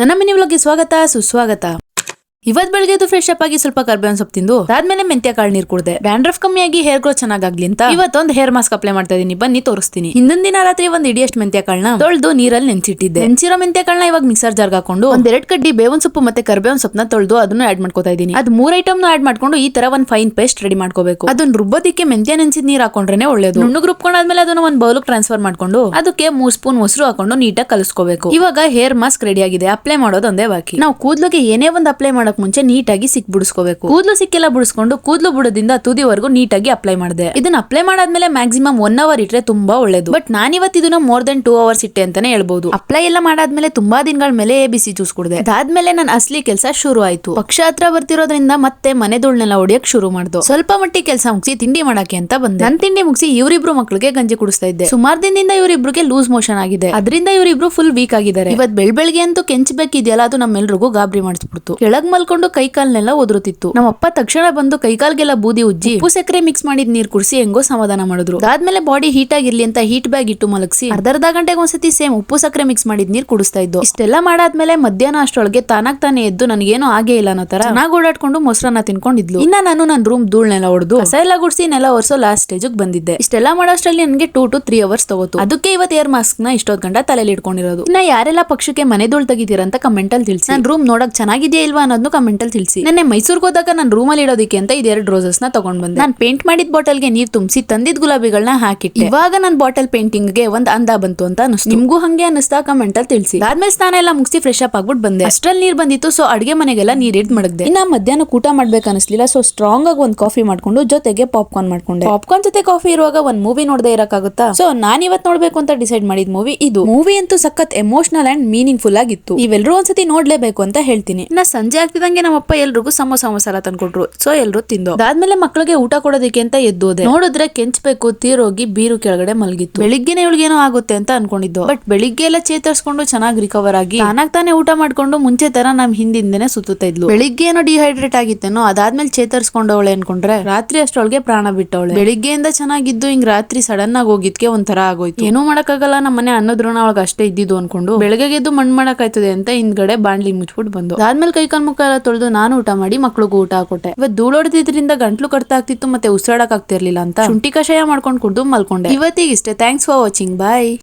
ನನ್ನ ಮಿನಿ ವ್ಲಾಗ್ಗೆ ಸ್ವಾಗತ ಸುಸ್ವಾಗತ. ಇವತ್ ಬೆಳಗ್ಗೆ ಫ್ರೆಶ್ ಅಪ್ ಆಗಿ ಸ್ವಲ್ಪ ಕರ್ಬೇವಿನ ಸೊಪ್ಪು ತಿಂದು ಅದಾದ್ಮೇಲೆ ಮೆಂತ್ಯ ಕಾಳು ನೀರ್ ಕುಡ್ದೆ. ಡ್ಯಾಂಡ್ರಫ್ ಕಮ್ಮಿಯಾಗಿ ಹೇರ್ ಗ್ರೋತ್ ಚೆನ್ನಾಗಾಗ್ಲಿ ಅಂತ ಇವತ್ತೊಂದು ಹೇರ್ ಮಾಸ್ಕ್ ಅಪ್ಲೈ ಮಾಡ್ತಾ ಇದೀನಿ, ಬನ್ನಿ ತೋರಿಸ್ತೀನಿ. ಹಿಂದಿನ ದಿನ ರಾತ್ರಿ ಒಂದ್ ಇಡಿಯಷ್ಟು ಮೆಂತ್ಯ ಕಾಳನ್ನ ತೊಳೆದು ನೀರಲ್ಲಿ ನೆನ್ಸಿಟ್ಟಿದ್ದೆ. ನೆನ್ಸಿರೋ ಮೆಂತ್ಯ ಕಾಳನ್ನ ಇವಾಗ ಮಿಕ್ಸರ್ ಜಾರ್ಗೆ ಹಾಕೊಂಡು ಒಂದೆರಡು ಕಡ್ಡಿ ಬೇವಿನ ಸೊಪ್ಪು ಮತ್ತೆ ಕರ್ಬೇವಿನ ಸೊಪ್ಪನ್ನ ತೊಳೆದು ಅದನ್ನ ಆಡ್ ಮಾಡ್ಕೋತಾ ಇದೀನಿ. ಅದ್ 3 ಐಟಮ್ ಆಡ್ ಮಾಡ್ಕೊಂಡು ಈ ತರ ಒಂದ್ ಫೈನ್ ಪೇಸ್ಟ್ ರೆಡಿ ಮಾಡ್ಕೋಬೇಕು. ಅದನ್ನ ರುಬ್ಬೋದಿಕ್ಕೆ ಮೆಂತ್ಯ ನೆನ್ಸಿದ್ ನೀರ್ ಹಾಕೊಂಡ್ರೆ ಒಳ್ಳೇದು. ನುಣ್ಣಗ್ ರುಬ್ಕೊಂಡಾದ್ಮೇಲೆ ಅದನ್ನ ಒಂದ್ ಬೌಲ್ ಟ್ರಾನ್ಸ್ಫರ್ ಮಾಡ್ಕೊಂಡು ಅದಕ್ಕೆ 3 ಸ್ಪೂನ್ ಮೊಸರು ಹಾಕೊಂಡು ನೀಟಾಗಿ ಕಲಿಸ್ಕೋಬೇಕು. ಇವಾಗ ಹೇರ್ ಮಾಸ್ಕ್ ರೆಡಿ ಆಗಿದೆ. ಅಪ್ಲೈ ಮಾಡೋದು ಒಂದೇ ಬಾಕಿ. ನಾವು ಕೂದ್ಲಿಗೆ ಏನೇ ಒಂದ್ ಅಪ್ಲೈ ಮಾಡಕ್ ಮುಂಚೆ ನೀಟಾಗಿ ಬಿಡಿಸ್ಕೋಬೇಕು. ಕೂದಲು ಸಿಕ್ಕೆಲ್ಲ ಬಿಡಿಸ್ಕೊಂಡು ಕೂದಲು ಬುಡದಿಂದ ತುದಿವರೆಗೂ ನೀಟಾಗಿ ಅಪ್ಲೈ ಮಾಡಿದೆ. ಇದನ್ನ ಅಪ್ಲೈ ಮಾಡಾದ್ಮೇಲೆ ಮ್ಯಾಕ್ಸಿಮಮ್ 1 ಅವರ್ ಇಟ್ರೆ ತುಂಬಾ ಒಳ್ಳೇದು. ಬಟ್ ನಾನಿವತ್ತು ಇದನ್ನ ಮೋರ್ ದನ್ 2 ಅವರ್ಸ್ ಇಟ್ಟೆ ಅಂತಾನೆ ಹೇಳ್ಬಹುದು. ಅಪ್ಲೈ ಎಲ್ಲ ಮಾಡಾದ್ಮೇಲೆ ತುಂಬಾ ದಿನಗಳ ಮೇಲೆ ABC ಜ್ಯೂಸ್ ಕುಡಿದೆ. ಅದಾದ್ಮೇಲೆ ನನ್ನ ಅಸ್ಲಿ ಕೆಲಸ ಶುರು ಆಯ್ತು. ಪಕ್ಷ ಹತ್ರ ಬರ್ತಿರೋದ್ರಿಂದ ಮತ್ತೆ ಮನೆ ಧೂಳ್ನೆಲ್ಲ ಹೊಡಿಯಕ್ ಶುರು ಮಾಡ್ದು. ಸ್ವಲ್ಪ ಮಟ್ಟಿಗೆ ಕೆಲಸ ಮುಗಿಸಿ ತಿಂಡಿ ಮಾಡಕ್ಕೆ ಅಂತ ಬಂದೆ. ನನ್ ತಿಂಡಿ ಮುಗಿಸಿ ಇವರಿಬ್ರು ಮಕ್ಳಿಗೆ ಗಂಜಿ ಕುಡಿಸ್ತಾ ಇದ್ದೆ. ಸುಮಾರು ದಿನದಿಂದ ಇವರಿಬ್ರಿಗೆ ಲೂಸ್ ಮೋಷನ್ ಆಗಿದೆ. ಅದರಿಂದ ಇವರಿಬ್ರು ಫುಲ್ ವೀಕ್ ಆಗಿದ್ದಾರೆ. ಇವತ್ ಬೆಳಗ್ಗೆ ಅಂತೂ ಕೆಂಚಬೇಕಿದೆಯಲ್ಲ, ಅದು ನಮ್ಮೆಲ್ರಿಗೂ ಗಾಬರಿ ಮಾಡಿಸ್ಬಿಡ್ತು. ಕೆಳಗ್ ಮಲ್ಕೊಂಡು ಕೈ ಕಾಲ್ನೆಲ್ಲ ಒದರುತ್ತಿತ್ತು. ನಮ್ಮಪ್ಪ ತಕ್ಷಣ ಬಂದು ಕೈಕಾಲ್ಗೆಲ್ಲ ಬೂದಿ ಉಜ್ಜಿ ಉಪ್ಪು ಸಕ್ಕರೆ ಮಿಕ್ಸ್ ಮಾಡಿದ್ ನೀರ್ ಕುಡಿಸಿ ಹೆಂಗೋ ಸಮಾಧಾನ ಮಾಡಿದ್ರು. ಅದಾದ್ಮೇಲೆ ಬಾಡಿ ಹೀಟ್ ಆಗಿರ್ಲಿ ಅಂತ ಹೀಟ್ ಬ್ಯಾಗ್ ಇಟ್ಟು ಮಲಗಿಸಿ ಅರ್ಧ ಗಂಟೆಗೆ ಒಂದ್ಸತಿ ಸೇಮ್ ಉಪ್ಪು ಸಕ್ಕರೆ ಮಿಕ್ಸ್ ಮಾಡಿದ್ ನೀರ್ ಕುಡಿಸ್ತಾ ಇದ್ದು. ಇಷ್ಟೆಲ್ಲ ಮಾಡಾದ್ಮೇಲೆ ಮಧ್ಯಾಹ್ನ ಅಷ್ಟೊಳಗೆ ತಾನೇ ಎದ್ದು ನನಗೇನು ಆಗೇ ಇಲ್ಲ ಅನ್ನೋ ತರ ಚೆನ್ನಾಗಿ ಓಡಾಡ್ಕೊಂಡು ಮೊಸರನ್ನ ತಿನ್ಕೊಂಡಿದ್ಲು. ಇನ್ನ ನಾನು ನನ್ನ ರೂಮ್ ಧೂಳ್ನೆಲ್ಲ ಹೊಡೆದು ಕಸ ಎಲ್ಲ ಗುಡಿಸಿ ನೆಲ ಒರೆಸೋ ಲಾಸ್ಟ್ ಸ್ಟೇಜ್ ಬಂದಿದ್ದೆ. ಇಷ್ಟೆಲ್ಲ ಮಾಡೋಷ್ಟರಲ್ಲಿ ನನಗೆ 2 to 3 ಅವರ್ಸ್ ತಗೋತು. ಅದಕ್ಕೆ ಇವತ್ತು ಏರ್ ಮಾಸ್ಕ್ ನ ಇಷ್ಟೊತ್ತು ಗಂಟ ತಲೆಯಲ್ಲಿ ಇಟ್ಕೊಂಡಿರೋದು. ಇನ್ನ ಯಾರೆಲ್ಲ ಪಕ್ಷಕ್ಕೆ ಮನೆ ಧೂಳ್ ತೆಗಿತೀರಾ ಅಂತ ಕಮೆಂಟ್ ಅಲ್ಲಿ ತಿಳಿಸಿ. ನನ್ನ ರೂಮ್ ನೋಡಕ್ ಚೆನ್ನಾಗಿದೆಯಾ ಇಲ್ವಾ ಅನ್ನೋದನ್ನು ಕಮೆಂಟ್ ಅಲ್ಲಿ ತಿಳಿಸಿ. ನನ್ನ ಮೈಸೂರ್ಗೆ ಹೋದಾಗ ನನ್ನ ರೂಮ್ ಅಲ್ಲಿ ಇಡೋದಕ್ಕೆ ಅಂತ 2 ರೋಸಸ್ ನ ತಗೊಂಡ್ ಬಂದೆ. ನಾನು ಪೇಂಟ್ ಮಾಡಿದ ಬಾಟಲ್ಗೆ ನೀರ್ ತುಂಬಿಸಿ ತಂದಿದ್ ಗುಲಾಬಿಗಳನ್ನ ಹಾಕಿಟ್ಟೆ. ಇವಾಗ ನನ್ನ ಬಾಟಲ್ ಪೇಂಟಿಂಗ್ ಗೆ ಒಂದ್ ಅಂದ ಬಂತು ಅಂತ ಅನಿಸ್ತು. ನಿಮ್ಗೂ ಹಂಗೆ ಅನಿಸ್ತಾ ಕಮೆಂಟ್ ಅಲ್ಲಿ ತಿಳಿಸಿ. ಆದ್ಮೇಲೆ ಸ್ನಾನ ಎಲ್ಲ ಮುಗಿಸಿ ಫ್ರೆಶ್ ಅಪ್ ಆಗ್ಬಿಟ್ಟು ಬಂದೆ. ಅಷ್ಟ್ರಲ್ಲಿ ನೀರ್ ಬಂದಿತ್ತು, ಸೊ ಅಡ್ಗೆ ಮನೆಗೆಲ್ಲ ನೀರ್ ಇಡ್ ಮಡಗ್ದೆ. ಇನ್ನ ಮಧ್ಯಾಹ್ನ ಊಟ ಮಾಡ್ಬೇಕು ಅನಿಸ್ಲಿಲ್ಲ, ಸೊ ಸ್ಟ್ರಾಂಗ್ ಆಗಿ ಒಂದ್ ಕಾಫಿ ಮಾಡ್ಕೊಂಡು ಜೊತೆಗೆ ಪಾಪ್ಕಾರ್ನ್ ಮಾಡ್ಕೊಂಡೆ. ಪಾಪ್ಕಾರ್ನ್ ಜೊತೆ ಕಾಫಿ ಇರುವಾಗ ಒಂದ್ ಮೂವಿ ನೋಡದೆ ಇರಕ್ಕಾಗುತ್ತಾ? ಸೊ ನಾನ್ ಇವತ್ ನೋಡ್ಬೇಕು ಅಂತ ಡಿಸೈಡ್ ಮಾಡಿದ ಮೂವಿ ಇದು. ಮೂವಿ ಅಂತೂ ಸಖತ್ ಎಮೋಷನಲ್ ಅಂಡ್ ಮೀನಿಂಗ್ ಫುಲ್ ಆಗಿತ್ತು. ನೀವೆಲ್ಲರೂ ಒಂದ್ಸತಿ ನೋಡ್ಲೇಬೇಕು ಅಂತ ಹೇಳ್ತೀನಿ. ಇನ್ನ ಸಂಜೆ ಆಗ್ತಿದಂಗೆ ನಮ್ಮಪ್ಪ ಎಲ್ರಿಗೂ ಸಮೋಸ ಮಸಾಲ ತಂದ್ಕೊಟ್ರು. ಸೊ ಎಲ್ರು ತಿಂದು ಅದಾದ್ಮೇಲೆ ಮಕ್ಳಿಗೆ ಊಟ ಕೊಡೋದಕ್ಕೆ ಅಂತ ಎದ್ದೋದೆ. ನೋಡಿದ್ರೆ ಕೆಂಚ್ಬೇಕು ತೀರೋಗಿ ಬೀರು ಕೆಳಗಡೆ ಮಲಗಿತ್ತು. ಬೆಳಿಗ್ಗೆನೆ ಇವಳಿಗೇನೋ ಆಗುತ್ತೆ ಅಂತ ಅನ್ಕೊಂಡಿದ್ದು. ಬಟ್ ಬೆಳಿಗ್ಗೆ ಎಲ್ಲ ಚೇತರಿಸ್ಕೊಂಡು ಚೆನ್ನಾಗಿ ರಿಕವರ್ ಆಗಿ ತಾನೇ ಊಟ ಮಾಡ್ಕೊಂಡು ಮುಂಚೆ ತರ ನಮ್ ಹಿಂದಿಂದನೆ ಸುತ್ತಾ ಇದ್ಲು. ಬೆಳಿಗ್ಗೆ ಏನೋ ಡಿಹೈಡ್ರೇಟ್ ಆಗಿತ್ತೇನೋ, ಅದಾದ್ಮೇಲೆ ಚೇತರಿಸ್ಕೊಂಡವಳೆ ಅನ್ಕೊಂಡ್ರೆ ರಾತ್ರಿ ಅಷ್ಟೊಳಗೆ ಪ್ರಾಣ ಬಿಟ್ಟವಳೆ. ಬೆಳಿಗ್ಗೆಯಿಂದ ಚೆನ್ನಾಗಿದ್ದು ಹಿಂಗ್ ರಾತ್ರಿ ಸಡನ್ ಆಗಿ ಹೋಗಿದ್ಕೆ ಒಂಥರ ಆಗೋಯ್ತು. ಏನೂ ಮಾಡಕ್ಕಾಗಲ್ಲ, ನಮ್ಮನೆ ಅನ್ನೋದ್ರಣ ಒಳಗ ಅಷ್ಟೇ ಇದ್ದಿದ್ದು ಅನ್ಕೊಂಡು ಬೆಳಗ್ಗೆ ಎದ್ದು ಮಣ್ಣು ಮಾಡಕ್ಕಾಯ್ತದೆ ಅಂತ ಹಿಂದ್ಗಡೆ ಬಾಣ್ಲಿ ಮುಚ್ಬಿಟ್ಟು ಬಂದು ಅದಾದ್ಮೇಲೆ ಕೈಕಾಲ್ ಮುಖ ಎಲ್ಲ ತೊಳೆದು ನಾನು ಊಟ ಮಾಡಿ ಮಕ್ಳಿಗೂ ಊಟ ಹಾಕೊಟ್ಟೆ. ಇವತ್ತು ಧೂಳೊಡೆದಿದ್ರಿಂದ ಗಂಟ್ಲು ಕಟ್ತಾ ಆಗ್ತಿತ್ತು ಮತ್ತೆ ಉಸಿರಾಡಕ್ ಆಗ್ತಿರ್ಲಿಲ್ಲ ಅಂತ ಶುಂಠಿ ಕಷಾಯ ಮಾಡ್ಕೊಂಡು ಕುಡ್ದು ಮಲ್ಕೊಂಡೆ. ಇವತ್ತಿಗಿಷ್ಟೇ. Thanks for watching. ಬಾಯ್.